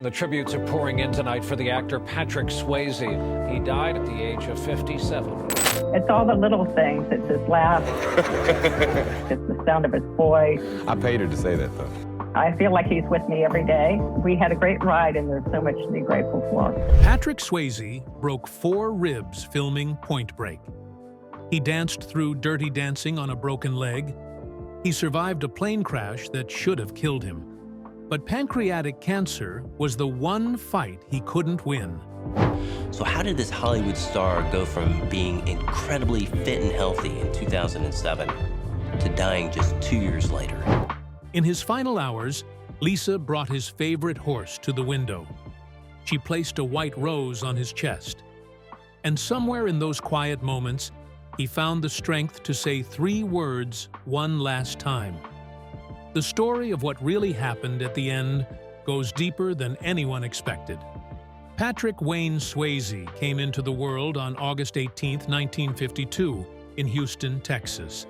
The tributes are pouring in tonight for the actor Patrick Swayze. He died at the age of 57. It's all the little things. It's his laugh. It's the sound of his voice. I paid her to say that, though. I feel like he's with me every day. We had a great ride, and there's so much to be grateful for. Patrick Swayze broke 4 ribs filming Point Break. He danced through Dirty Dancing on a broken leg. He survived a plane crash that should have killed him. But pancreatic cancer was the one fight he couldn't win. So how did this Hollywood star go from being incredibly fit and healthy in 2007 to dying just 2 years later? In his final hours, Lisa brought his favorite horse to the window. She placed a white rose on his chest. And somewhere in those quiet moments, he found the strength to say 3 words one last time. The story of what really happened at the end goes deeper than anyone expected. Patrick Wayne Swayze came into the world on August 18, 1952, in Houston, Texas.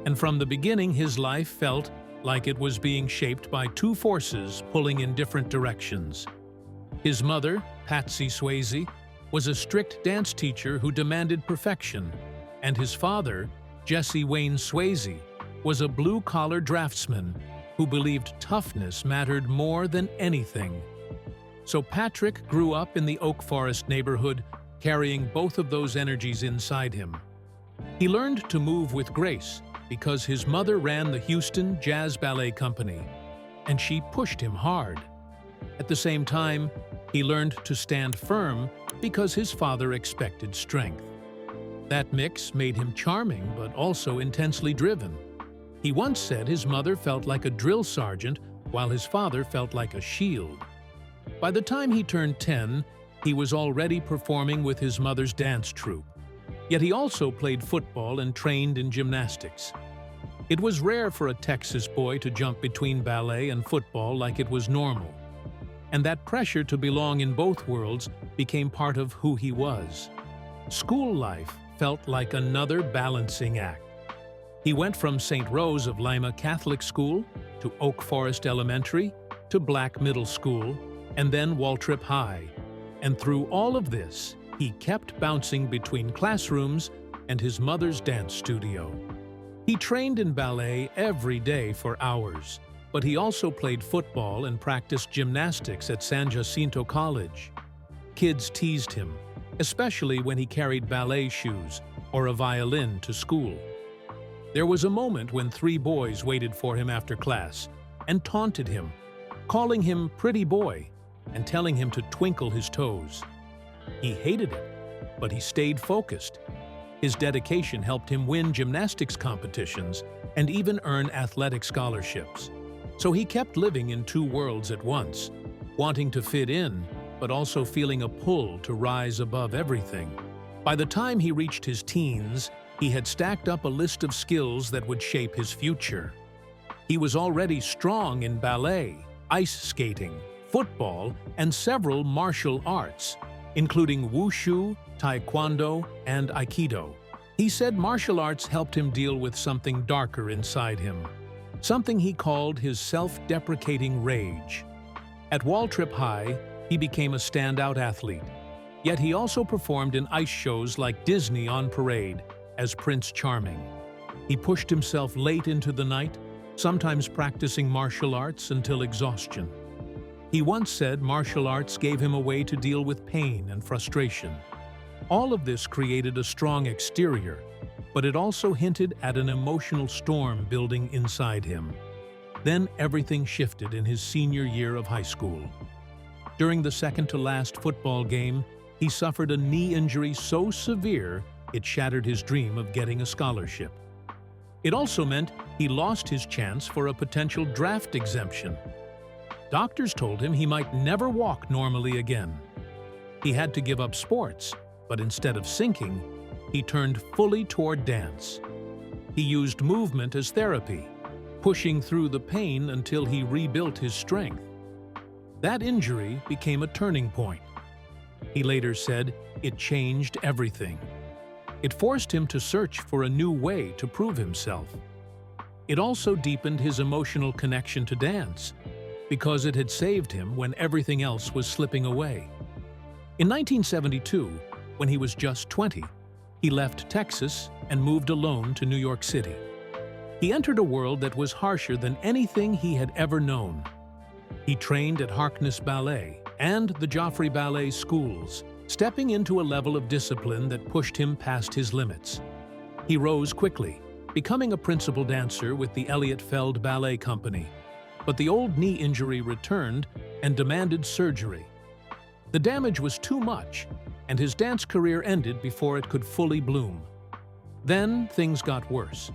And from the beginning, his life felt like it was being shaped by 2 forces pulling in different directions. His mother, Patsy Swayze, was a strict dance teacher who demanded perfection, and his father, Jesse Wayne Swayze, was a blue-collar draftsman who believed toughness mattered more than anything. So Patrick grew up in the Oak Forest neighborhood, carrying both of those energies inside him. He learned to move with grace because his mother ran the Houston Jazz Ballet Company, and she pushed him hard. At the same time, he learned to stand firm because his father expected strength. That mix made him charming but also intensely driven. He once said his mother felt like a drill sergeant while his father felt like a shield. By the time he turned 10, he was already performing with his mother's dance troupe. Yet he also played football and trained in gymnastics. It was rare for a Texas boy to jump between ballet and football like it was normal. And that pressure to belong in both worlds became part of who he was. School life felt like another balancing act. He went from St. Rose of Lima Catholic School to Oak Forest Elementary to Black Middle School and then Waltrip High. And through all of this, he kept bouncing between classrooms and his mother's dance studio. He trained in ballet every day for hours, but he also played football and practiced gymnastics at San Jacinto College. Kids teased him, especially when he carried ballet shoes or a violin to school. There was a moment when 3 boys waited for him after class and taunted him, calling him pretty boy and telling him to twinkle his toes. He hated it, but he stayed focused. His dedication helped him win gymnastics competitions and even earn athletic scholarships. So he kept living in 2 worlds at once, wanting to fit in, but also feeling a pull to rise above everything. By the time he reached his teens, he had stacked up a list of skills that would shape his future. He was already strong in ballet, ice skating, football, and several martial arts, including wushu, taekwondo, and aikido. He said martial arts helped him deal with something darker inside him, something he called his self-deprecating rage. At Waltrip High, he became a standout athlete, yet he also performed in ice shows like Disney on Parade as Prince Charming. He pushed himself late into the night, sometimes practicing martial arts until exhaustion. He once said martial arts gave him a way to deal with pain and frustration. All of this created a strong exterior, but it also hinted at an emotional storm building inside him. Then everything shifted in his senior year of high school. During the second-to-last football game, he suffered a knee injury so severe it shattered his dream of getting a scholarship. It also meant he lost his chance for a potential draft exemption. Doctors told him he might never walk normally again. He had to give up sports, but instead of sinking, he turned fully toward dance. He used movement as therapy, pushing through the pain until he rebuilt his strength. That injury became a turning point. He later said it changed everything. It forced him to search for a new way to prove himself. It also deepened his emotional connection to dance. because it had saved him when everything else was slipping away. In 1972, when he was just 20, he left Texas and moved alone to New York City. He entered a world that was harsher than anything he had ever known. He trained at Harkness Ballet and the Joffrey Ballet schools, stepping into a level of discipline that pushed him past his limits. He rose quickly, becoming a principal dancer with the Elliott Feld Ballet Company. But the old knee injury returned and demanded surgery. The damage was too much, and his dance career ended before it could fully bloom. Then things got worse.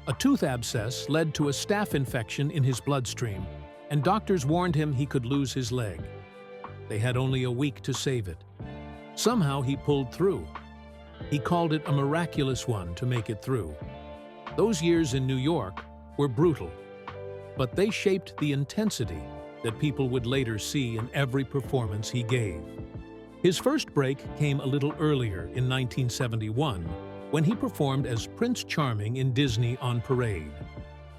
A tooth abscess led to a staph infection in his bloodstream, and doctors warned him he could lose his leg. They had only a week to save it. Somehow he pulled through. He called it a miraculous one to make it through. Those years in New York were brutal, but they shaped the intensity that people would later see in every performance he gave. His first break came a little earlier in 1971, when he performed as Prince Charming in Disney on Parade.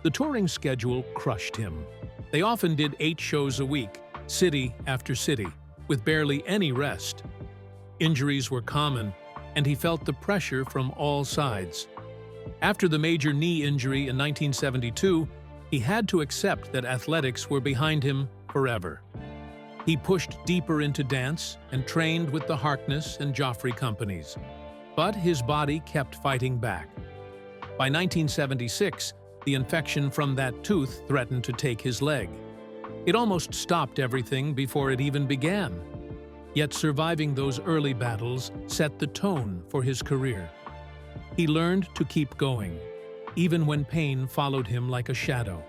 The touring schedule crushed him. They often did 8 shows a week, city after city, with barely any rest. Injuries were common, and he felt the pressure from all sides. After the major knee injury in 1972, he had to accept that athletics were behind him forever. He pushed deeper into dance and trained with the Harkness and Joffrey companies. But his body kept fighting back. By 1976, the infection from that tooth threatened to take his leg. It almost stopped everything before it even began. Yet surviving those early battles set the tone for his career. He learned to keep going, even when pain followed him like a shadow.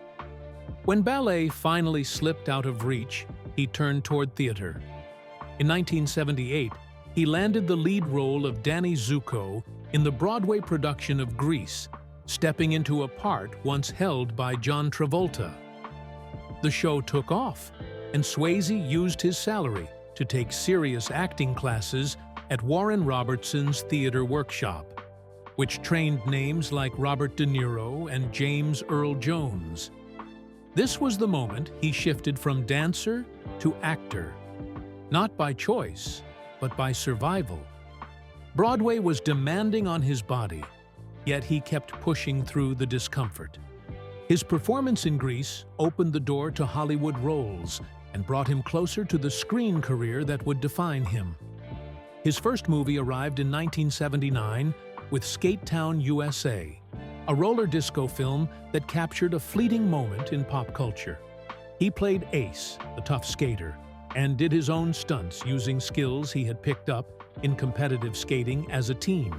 When ballet finally slipped out of reach, he turned toward theater. In 1978, he landed the lead role of Danny Zuko in the Broadway production of Grease, stepping into a part once held by John Travolta. The show took off, and Swayze used his salary to take serious acting classes at Warren Robertson's Theater Workshop, which trained names like Robert De Niro and James Earl Jones. This was the moment he shifted from dancer to actor, not by choice, but by survival. Broadway was demanding on his body, yet he kept pushing through the discomfort. His performance in Grease opened the door to Hollywood roles and brought him closer to the screen career that would define him. His first movie arrived in 1979 with Skate Town, USA, a roller disco film that captured a fleeting moment in pop culture. He played Ace, the tough skater, and did his own stunts using skills he had picked up in competitive skating as a teen.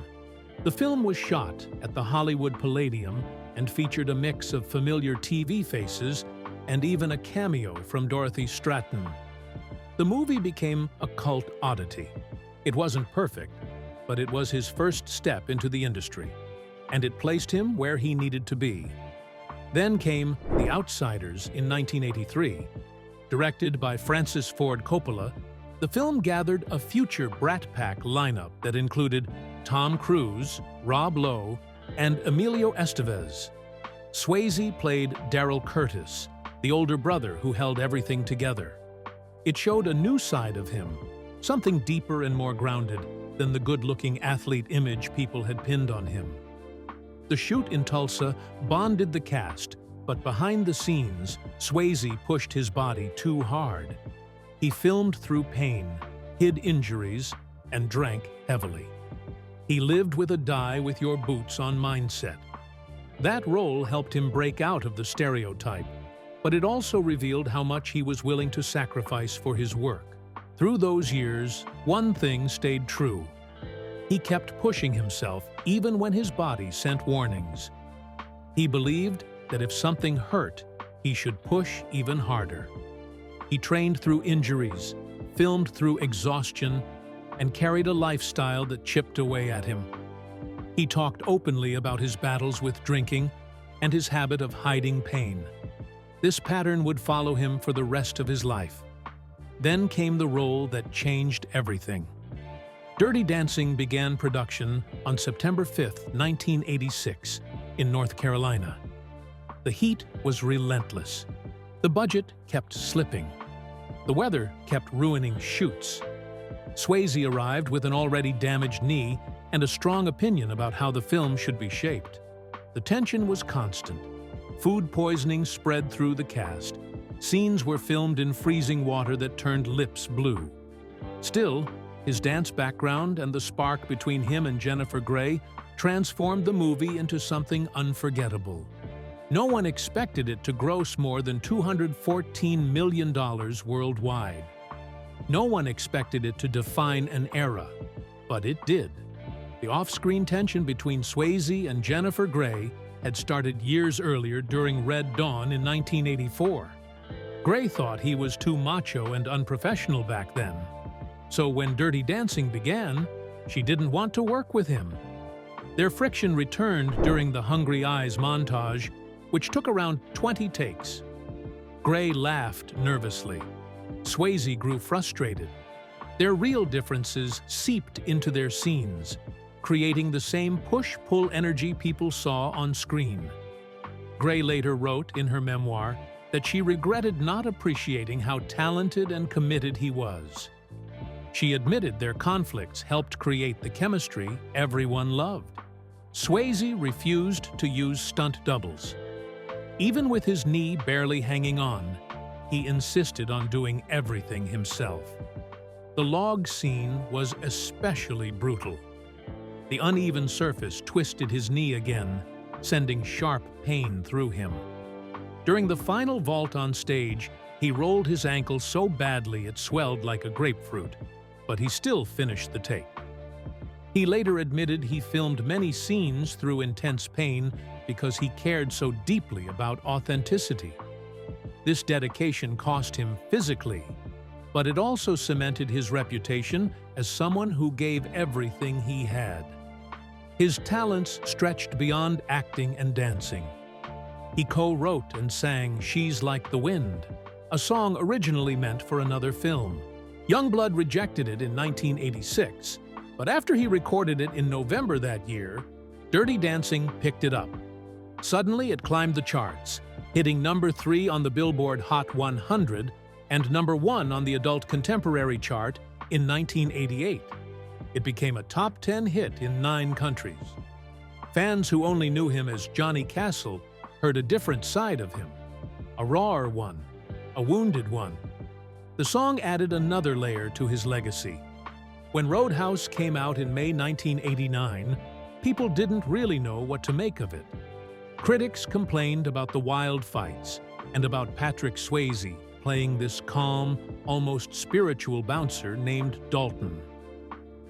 The film was shot at the Hollywood Palladium and featured a mix of familiar TV faces and even a cameo from Dorothy Stratton. The movie became a cult oddity. It wasn't perfect, but it was his first step into the industry, and it placed him where he needed to be. Then came The Outsiders in 1983. Directed by Francis Ford Coppola, the film gathered a future Brat Pack lineup that included Tom Cruise, Rob Lowe, and Emilio Estevez. Swayze played Daryl Curtis, the older brother who held everything together. It showed a new side of him, something deeper and more grounded than the good-looking athlete image people had pinned on him. The shoot in Tulsa bonded the cast, but behind the scenes, Swayze pushed his body too hard. He filmed through pain, hid injuries, and drank heavily. He lived with a die with your boots on mindset. That role helped him break out of the stereotype, but it also revealed how much he was willing to sacrifice for his work. Through those years, one thing stayed true. He kept pushing himself even when his body sent warnings. He believed that if something hurt, he should push even harder. He trained through injuries, filmed through exhaustion, and carried a lifestyle that chipped away at him. He talked openly about his battles with drinking and his habit of hiding pain. This pattern would follow him for the rest of his life. Then came the role that changed everything. Dirty Dancing began production on September 5, 1986, in North Carolina. The heat was relentless. The budget kept slipping. The weather kept ruining shoots. Swayze arrived with an already damaged knee and a strong opinion about how the film should be shaped. The tension was constant. Food poisoning spread through the cast. Scenes were filmed in freezing water that turned lips blue. Still, his dance background and the spark between him and Jennifer Grey transformed the movie into something unforgettable. No one expected it to gross more than $214 million worldwide. No one expected it to define an era, but it did. The off-screen tension between Swayze and Jennifer Grey had started years earlier during Red Dawn in 1984. Grey thought he was too macho and unprofessional back then. So when Dirty Dancing began, she didn't want to work with him. Their friction returned during the Hungry Eyes montage, which took around 20 takes. Grey laughed nervously. Swayze grew frustrated. Their real differences seeped into their scenes, creating the same push-pull energy people saw on screen. Grey later wrote in her memoir that she regretted not appreciating how talented and committed he was. She admitted their conflicts helped create the chemistry everyone loved. Swayze refused to use stunt doubles. Even with his knee barely hanging on, he insisted on doing everything himself. The log scene was especially brutal. The uneven surface twisted his knee again, sending sharp pain through him. During the final vault on stage, he rolled his ankle so badly it swelled like a grapefruit, but he still finished the take. He later admitted he filmed many scenes through intense pain because he cared so deeply about authenticity. This dedication cost him physically, but it also cemented his reputation as someone who gave everything he had. His talents stretched beyond acting and dancing. He co-wrote and sang She's Like the Wind, a song originally meant for another film. Youngblood rejected it in 1986, but after he recorded it in November that year, Dirty Dancing picked it up. Suddenly, it climbed the charts, hitting number 3 on the Billboard Hot 100 and number 1 on the Adult Contemporary chart in 1988. It became a top 10 hit in 9 countries. Fans who only knew him as Johnny Castle heard a different side of him, a rawer one, a wounded one. The song added another layer to his legacy. When Roadhouse came out in May 1989, people didn't really know what to make of it. Critics complained about the wild fights and about Patrick Swayze playing this calm, almost spiritual bouncer named Dalton.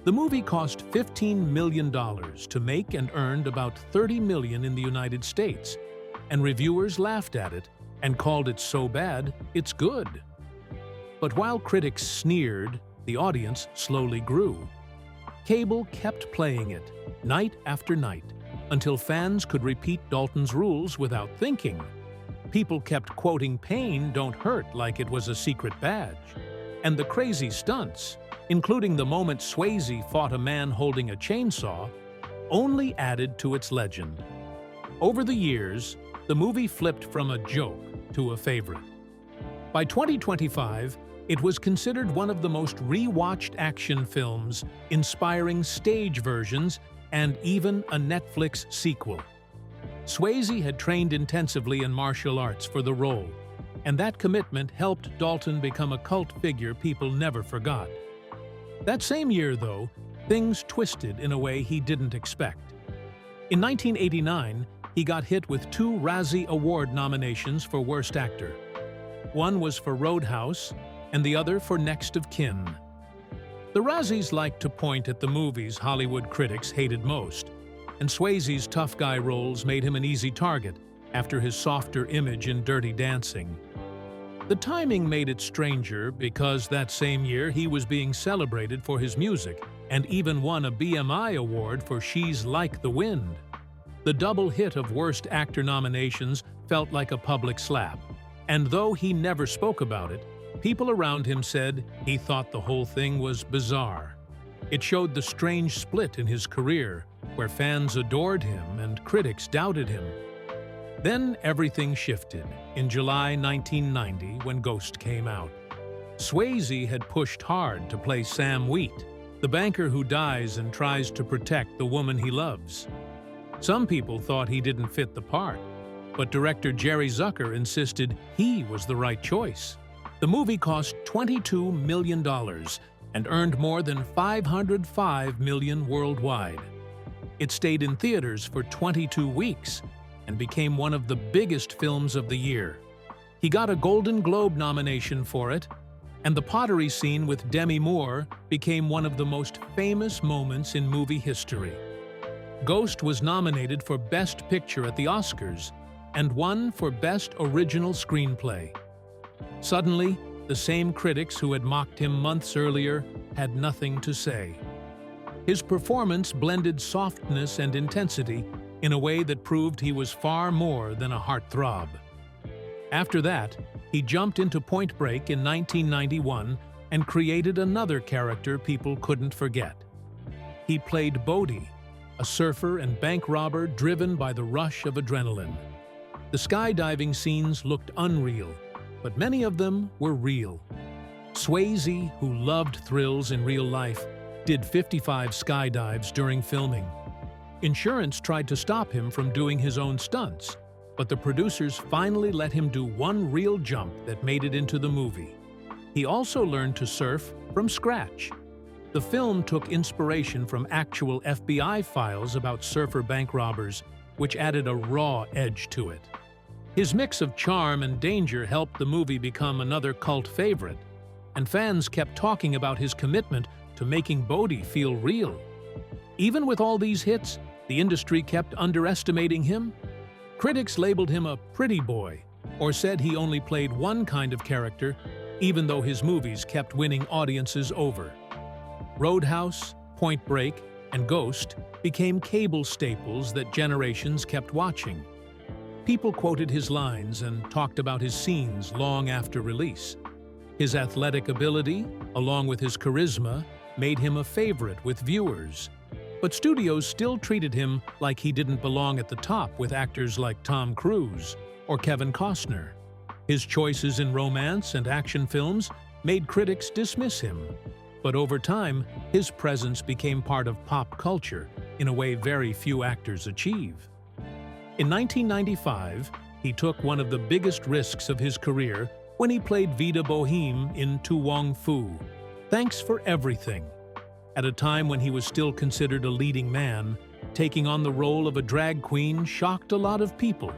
The movie cost $15 million to make and earned about $30 million in the United States, and reviewers laughed at it and called it so bad it's good. But while critics sneered, the audience slowly grew. Cable kept playing it, night after night, until fans could repeat Dalton's rules without thinking. People kept quoting "Pain don't hurt" like it was a secret badge. And the crazy stunts, including the moment Swayze fought a man holding a chainsaw, only added to its legend. Over the years, the movie flipped from a joke to a favorite. By 2025, it was considered one of the most re-watched action films, inspiring stage versions and even a Netflix sequel. Swayze had trained intensively in martial arts for the role, and that commitment helped Dalton become a cult figure people never forgot. That same year, though, things twisted in a way he didn't expect. In 1989, he got hit with 2 Razzie Award nominations for Worst Actor. One was for Roadhouse, and the other for Next of Kin. The Razzies liked to point at the movies Hollywood critics hated most, and Swayze's tough guy roles made him an easy target after his softer image in Dirty Dancing. The timing made it stranger because that same year he was being celebrated for his music and even won a BMI award for She's Like the Wind. The double hit of Worst Actor nominations felt like a public slap, and though he never spoke about it, people around him said he thought the whole thing was bizarre. It showed the strange split in his career, where fans adored him and critics doubted him. Then everything shifted in July 1990 when Ghost came out. Swayze had pushed hard to play Sam Wheat, the banker who dies and tries to protect the woman he loves. Some people thought he didn't fit the part, but director Jerry Zucker insisted he was the right choice. The movie cost $22 million and earned more than $505 million worldwide. It stayed in theaters for 22 weeks and became one of the biggest films of the year. He got a Golden Globe nomination for it, and the pottery scene with Demi Moore became one of the most famous moments in movie history. Ghost was nominated for Best Picture at the Oscars and won for Best Original Screenplay. Suddenly, the same critics who had mocked him months earlier had nothing to say. His performance blended softness and intensity in a way that proved he was far more than a heartthrob. After that, he jumped into Point Break in 1991 and created another character people couldn't forget. He played Bodie, a surfer and bank robber driven by the rush of adrenaline. The skydiving scenes looked unreal, but many of them were real. Swayze, who loved thrills in real life, did 55 skydives during filming. Insurance tried to stop him from doing his own stunts, but the producers finally let him do one real jump that made it into the movie. He also learned to surf from scratch. The film took inspiration from actual FBI files about surfer bank robbers, which added a raw edge to it. His mix of charm and danger helped the movie become another cult favorite, and fans kept talking about his commitment to making Bodie feel real. Even with all these hits, the industry kept underestimating him. Critics labeled him a pretty boy, or said he only played one kind of character, even though his movies kept winning audiences over. Roadhouse, Point Break, and Ghost became cable staples that generations kept watching. People quoted his lines and talked about his scenes long after release. His athletic ability, along with his charisma, made him a favorite with viewers. But studios still treated him like he didn't belong at the top with actors like Tom Cruise or Kevin Costner. His choices in romance and action films made critics dismiss him. But over time, his presence became part of pop culture in a way very few actors achieve. In 1995, he took one of the biggest risks of his career when he played Vida Boheme in To Wong Foo, Thanks for Everything. At a time when he was still considered a leading man, taking on the role of a drag queen shocked a lot of people.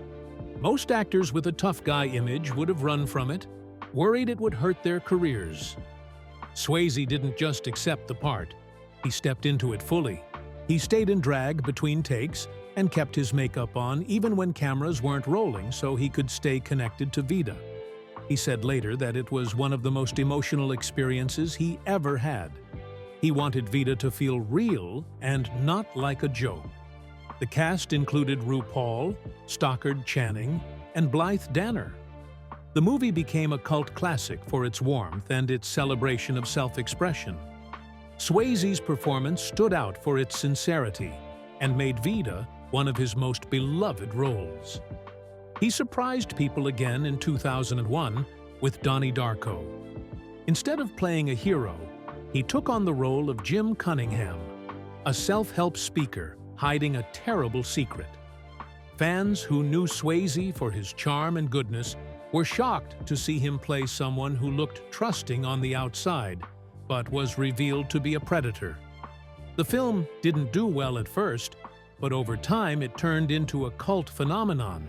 Most actors with a tough guy image would have run from it, worried it would hurt their careers. Swayze didn't just accept the part, he stepped into it fully. He stayed in drag between takes and kept his makeup on even when cameras weren't rolling so he could stay connected to Vida. He said later that it was one of the most emotional experiences he ever had. He wanted Vida to feel real and not like a joke. The cast included RuPaul, Stockard Channing, and Blythe Danner. The movie became a cult classic for its warmth and its celebration of self-expression. Swayze's performance stood out for its sincerity and made Vida one of his most beloved roles. He surprised people again in 2001 with Donnie Darko. Instead of playing a hero, he took on the role of Jim Cunningham, a self-help speaker hiding a terrible secret. Fans who knew Swayze for his charm and goodness were shocked to see him play someone who looked trusting on the outside, but was revealed to be a predator. The film didn't do well at first, but over time it turned into a cult phenomenon.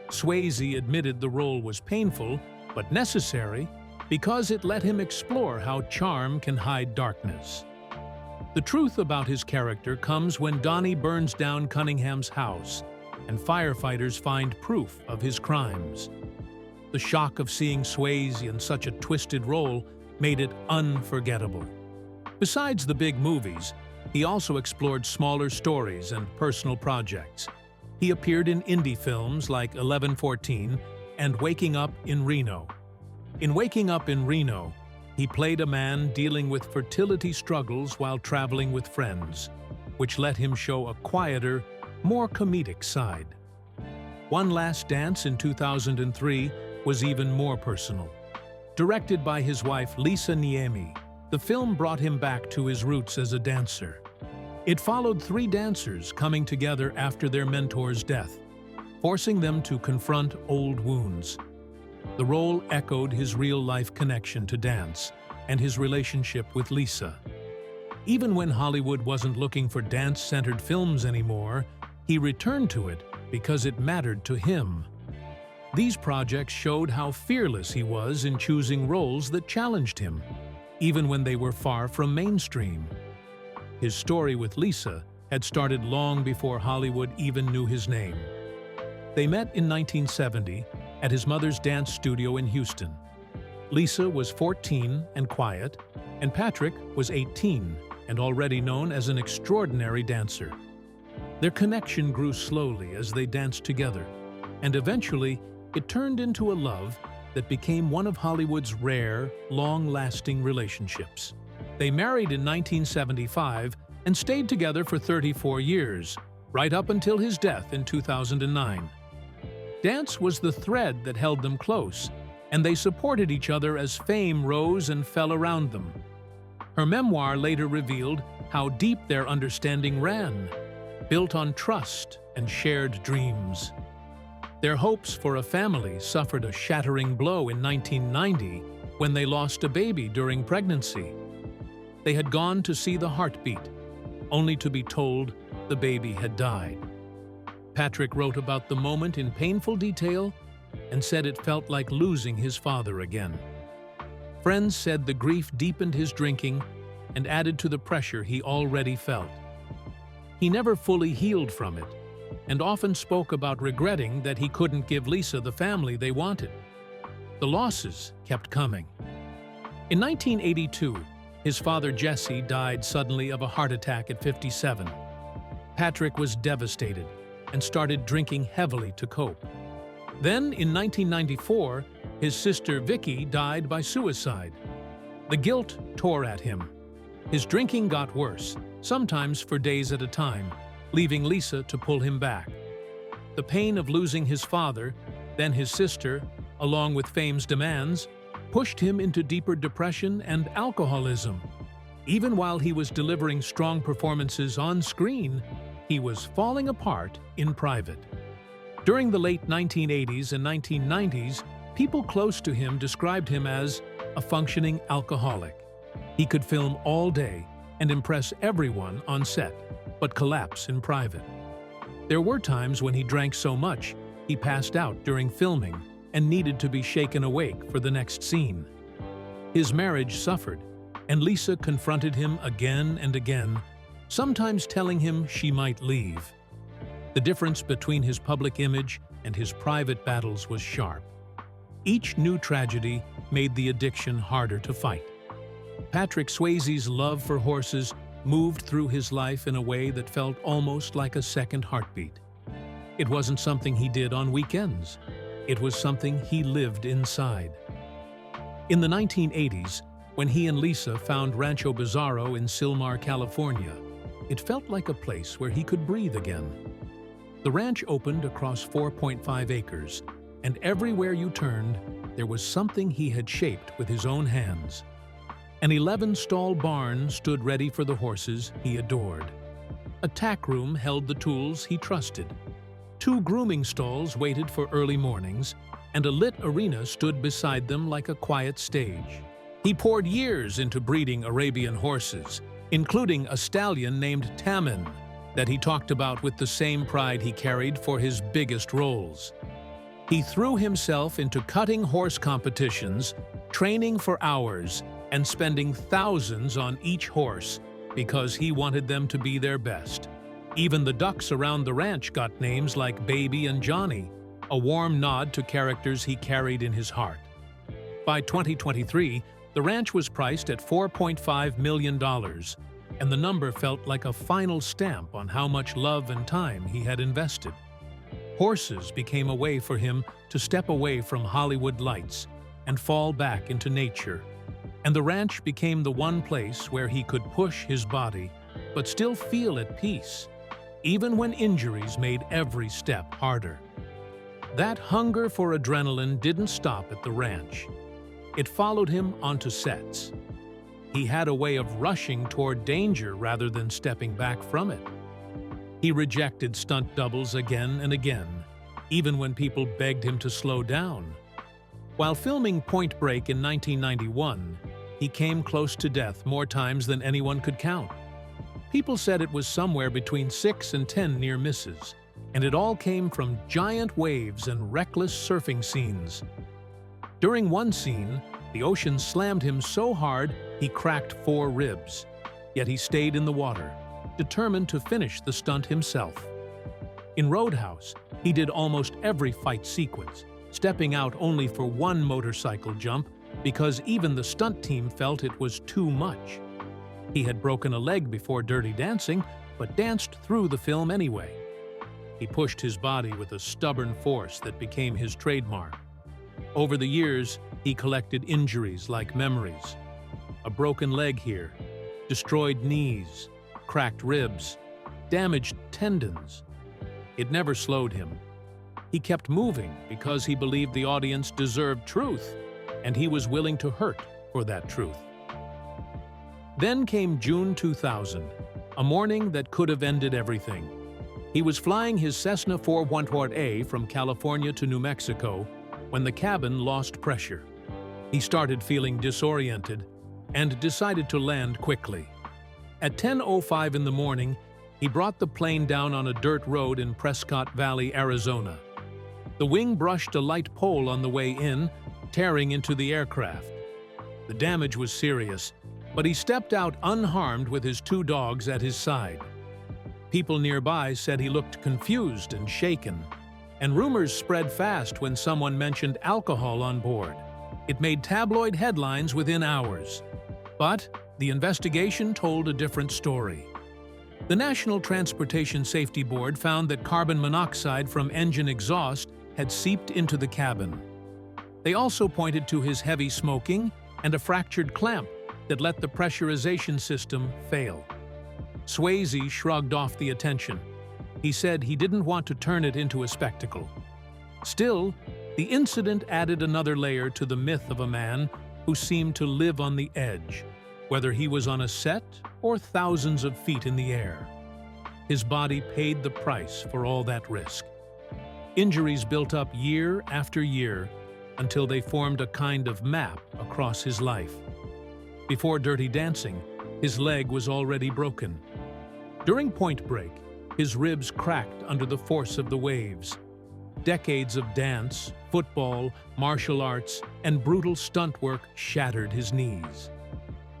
Swayze admitted the role was painful, but necessary, because it let him explore how charm can hide darkness. The truth about his character comes when Donnie burns down Cunningham's house, and firefighters find proof of his crimes. The shock of seeing Swayze in such a twisted role made it unforgettable. Besides the big movies, he also explored smaller stories and personal projects. He appeared in indie films like 1114 and Waking Up in Reno. In Waking Up in Reno, he played a man dealing with fertility struggles while traveling with friends, which let him show a quieter, more comedic side. One Last Dance in 2003 was even more personal. Directed by his wife Lisa Niemi, the film brought him back to his roots as a dancer. It followed three dancers coming together after their mentor's death, forcing them to confront old wounds. The role echoed his real-life connection to dance and his relationship with Lisa. Even when Hollywood wasn't looking for dance-centered films anymore, he returned to it because it mattered to him. These projects showed how fearless he was in choosing roles that challenged him, even when they were far from mainstream. His story with Lisa had started long before Hollywood even knew his name. They met in 1970 at his mother's dance studio in Houston. Lisa was 14 and quiet, and Patrick was 18 and already known as an extraordinary dancer. Their connection grew slowly as they danced together, and eventually it turned into a love that became one of Hollywood's rare, long-lasting relationships. They married in 1975 and stayed together for 34 years, right up until his death in 2009. Dance was the thread that held them close, and they supported each other as fame rose and fell around them. Her memoir later revealed how deep their understanding ran, built on trust and shared dreams. Their hopes for a family suffered a shattering blow in 1990 when they lost a baby during pregnancy. They had gone to see the heartbeat, only to be told the baby had died. Patrick wrote about the moment in painful detail and said it felt like losing his father again. Friends said the grief deepened his drinking and added to the pressure he already felt. He never fully healed from it, and often spoke about regretting that he couldn't give Lisa the family they wanted. The losses kept coming. In 1982, his father Jesse died suddenly of a heart attack at 57. Patrick was devastated and started drinking heavily to cope. Then, in 1994, his sister Vicky died by suicide. The guilt tore at him. His drinking got worse, sometimes for days at a time, leaving Lisa to pull him back. The pain of losing his father, then his sister, along with fame's demands, pushed him into deeper depression and alcoholism. Even while he was delivering strong performances on screen, he was falling apart in private. During the late 1980s and 1990s, people close to him described him as a functioning alcoholic. He could film all day and impress everyone on set, but collapse in private. There were times when he drank so much, he passed out during filming and needed to be shaken awake for the next scene. His marriage suffered, and Lisa confronted him again and again, sometimes telling him she might leave. The difference between his public image and his private battles was sharp. Each new tragedy made the addiction harder to fight. Patrick Swayze's love for horses moved through his life in a way that felt almost like a second heartbeat. It wasn't something he did on weekends. It was something he lived inside. In the 1980s, when he and Lisa found Rancho Bizarro in Silmar, California, it felt like a place where he could breathe again. The ranch opened across 4.5 acres, and everywhere you turned, there was something he had shaped with his own hands. An 11-stall barn stood ready for the horses he adored. A tack room held the tools he trusted. 2 grooming stalls waited for early mornings, and a lit arena stood beside them like a quiet stage. He poured years into breeding Arabian horses, including a stallion named Tamin, that he talked about with the same pride he carried for his biggest roles. He threw himself into cutting horse competitions, training for hours, and spending thousands on each horse because he wanted them to be their best. Even the ducks around the ranch got names like Baby and Johnny, a warm nod to characters he carried in his heart. By 2023, the ranch was priced at $4.5 million, and the number felt like a final stamp on how much love and time he had invested. Horses became a way for him to step away from Hollywood lights and fall back into nature, and the ranch became the one place where he could push his body but still feel at peace, even when injuries made every step harder. That hunger for adrenaline didn't stop at the ranch. It followed him onto sets. He had a way of rushing toward danger rather than stepping back from it. He rejected stunt doubles again and again, even when people begged him to slow down. While filming Point Break in 1991, he came close to death more times than anyone could count. People said it was somewhere between 6 and 10 near misses, and it all came from giant waves and reckless surfing scenes. During one scene, the ocean slammed him so hard he cracked 4 ribs, yet he stayed in the water, determined to finish the stunt himself. In Roadhouse, he did almost every fight sequence, stepping out only for one motorcycle jump because even the stunt team felt it was too much. He had broken a leg before Dirty Dancing, but danced through the film anyway. He pushed his body with a stubborn force that became his trademark. Over the years, he collected injuries like memories. A broken leg here, destroyed knees, cracked ribs, damaged tendons. It never slowed him. He kept moving because he believed the audience deserved truth, and he was willing to hurt for that truth. Then came June 2000, a morning that could have ended everything. He was flying his Cessna 414A from California to New Mexico when the cabin lost pressure. He started feeling disoriented and decided to land quickly. At 10:05 in the morning, he brought the plane down on a dirt road in Prescott Valley, Arizona. The wing brushed a light pole on the way in, tearing into the aircraft. The damage was serious, but he stepped out unharmed with his 2 dogs at his side. People nearby said he looked confused and shaken, and rumors spread fast when someone mentioned alcohol on board. It made tabloid headlines within hours. But the investigation told a different story. The National Transportation Safety Board found that carbon monoxide from engine exhaust had seeped into the cabin. They also pointed to his heavy smoking and a fractured clamp that let the pressurization system fail. Swayze shrugged off the attention. He said he didn't want to turn it into a spectacle. Still, the incident added another layer to the myth of a man who seemed to live on the edge, whether he was on a set or thousands of feet in the air. His body paid the price for all that risk. Injuries built up year after year until they formed a kind of map across his life. Before Dirty Dancing, his leg was already broken. During Point Break, his ribs cracked under the force of the waves. Decades of dance, football, martial arts, and brutal stunt work shattered his knees.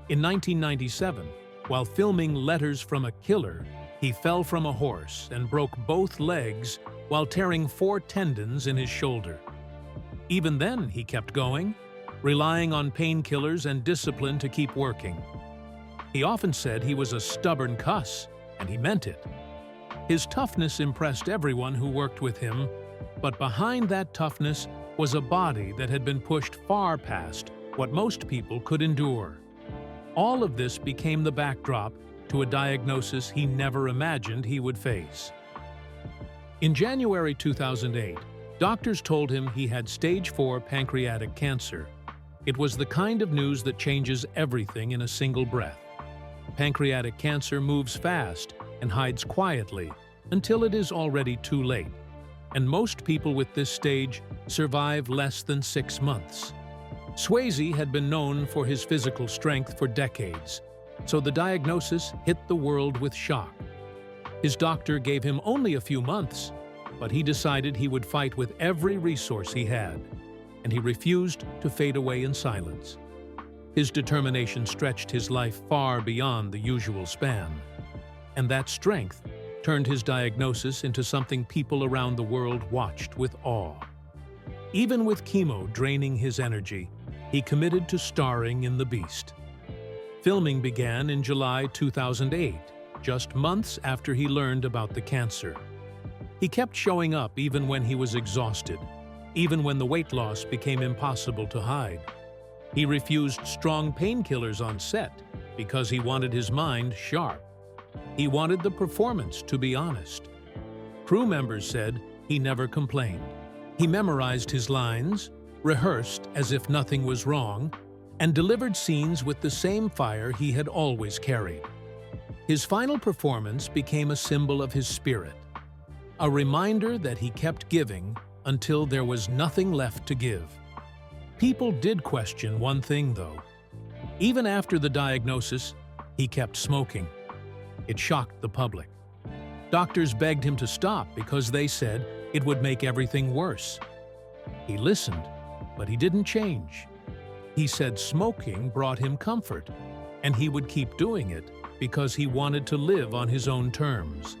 In 1997, while filming Letters from a Killer, he fell from a horse and broke both legs while tearing 4 tendons in his shoulder. Even then, he kept going, relying on painkillers and discipline to keep working. He often said he was a stubborn cuss, and he meant it. His toughness impressed everyone who worked with him, but behind that toughness was a body that had been pushed far past what most people could endure. All of this became the backdrop to a diagnosis he never imagined he would face. In January 2008, doctors told him he had stage 4 pancreatic cancer. It was the kind of news that changes everything in a single breath. Pancreatic cancer moves fast and hides quietly until it is already too late, and most people with this stage survive less than 6 months. Swayze had been known for his physical strength for decades, so the diagnosis hit the world with shock. His doctor gave him only a few months, but he decided he would fight with every resource he had, and he refused to fade away in silence. His determination stretched his life far beyond the usual span, and that strength turned his diagnosis into something people around the world watched with awe. Even with chemo draining his energy, he committed to starring in The Beast. Filming began in July 2008, just months after he learned about the cancer. He kept showing up even when he was exhausted, even when the weight loss became impossible to hide. He refused strong painkillers on set because he wanted his mind sharp. He wanted the performance to be honest. Crew members said he never complained. He memorized his lines, rehearsed as if nothing was wrong, and delivered scenes with the same fire he had always carried. His final performance became a symbol of his spirit, a reminder that he kept giving until there was nothing left to give. People did question one thing, though. Even after the diagnosis, he kept smoking. It shocked the public. Doctors begged him to stop because they said it would make everything worse. He listened, but he didn't change. He said smoking brought him comfort, and he would keep doing it because he wanted to live on his own terms.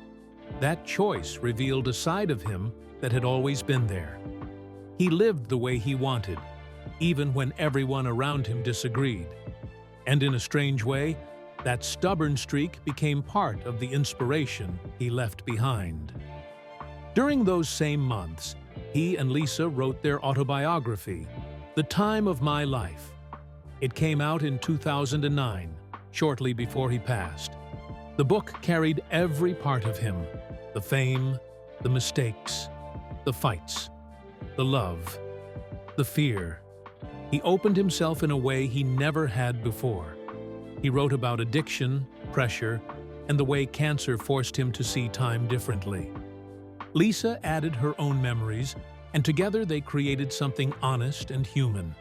That choice revealed a side of him that had always been there. He lived the way he wanted, even when everyone around him disagreed. And in a strange way, that stubborn streak became part of the inspiration he left behind. During those same months, he and Lisa wrote their autobiography, The Time of My Life. It came out in 2009, shortly before he passed. The book carried every part of him: the fame, the mistakes, the fights, the love, the fear. He opened himself in a way he never had before. He wrote about addiction, pressure, and the way cancer forced him to see time differently. Lisa added her own memories, and together they created something honest and human.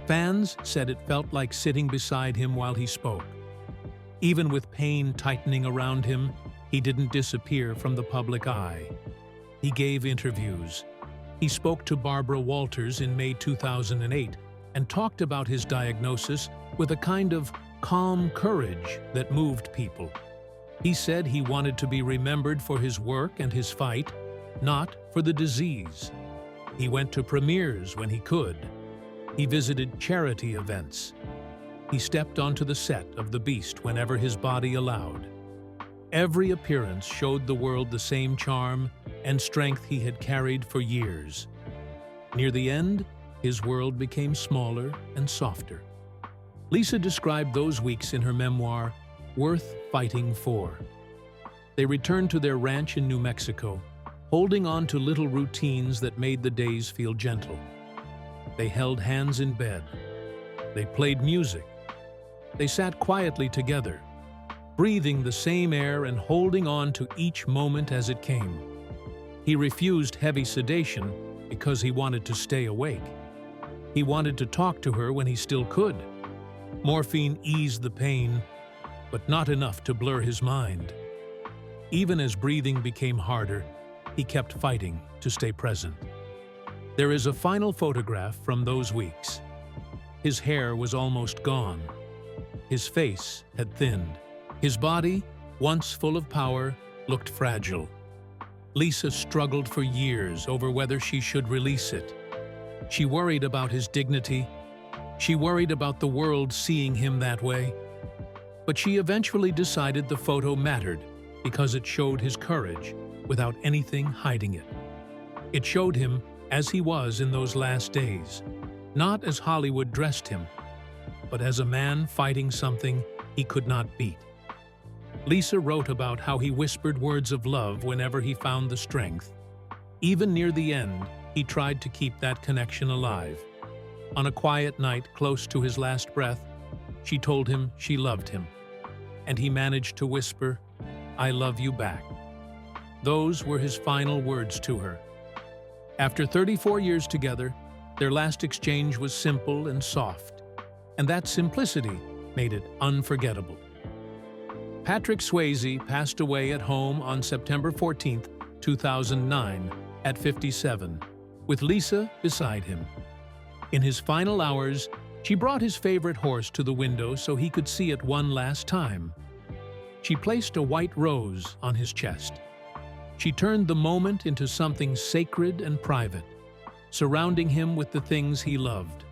Fans said it felt like sitting beside him while he spoke. Even with pain tightening around him, he didn't disappear from the public eye. He gave interviews. He spoke to Barbara Walters in May 2008 and talked about his diagnosis with a kind of calm courage that moved people. He said he wanted to be remembered for his work and his fight, not for the disease. He went to premieres when he could. He visited charity events. He stepped onto the set of The Beast whenever his body allowed. Every appearance showed the world the same charm and strength he had carried for years. Near the end, his world became smaller and softer. Lisa described those weeks in her memoir, Worth Fighting For. They returned to their ranch in New Mexico, holding on to little routines that made the days feel gentle. They held hands in bed. They played music. They sat quietly together, breathing the same air and holding on to each moment as it came. He refused heavy sedation because he wanted to stay awake. He wanted to talk to her when he still could. Morphine eased the pain, but not enough to blur his mind. Even as breathing became harder, he kept fighting to stay present. There is a final photograph from those weeks. His hair was almost gone. His face had thinned. His body, once full of power, looked fragile. Lisa struggled for years over whether she should release it. She worried about his dignity. She worried about the world seeing him that way. But she eventually decided the photo mattered because it showed his courage without anything hiding it. It showed him as he was in those last days, not as Hollywood dressed him, but as a man fighting something he could not beat. Lisa wrote about how he whispered words of love whenever he found the strength. Even near the end, he tried to keep that connection alive. On a quiet night close to his last breath, she told him she loved him, and he managed to whisper, "I love you back." Those were his final words to her. After 34 years together, their last exchange was simple and soft, and that simplicity made it unforgettable. Patrick Swayze passed away at home on September 14, 2009, at 57, with Lisa beside him. In his final hours, she brought his favorite horse to the window so he could see it one last time. She placed a white rose on his chest. She turned the moment into something sacred and private, surrounding him with the things he loved.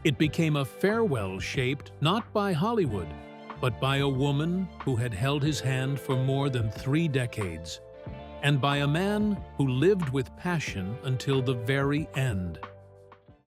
It became a farewell shaped not by Hollywood, but by a woman who had held his hand for more than 3 decades, and by a man who lived with passion until the very end.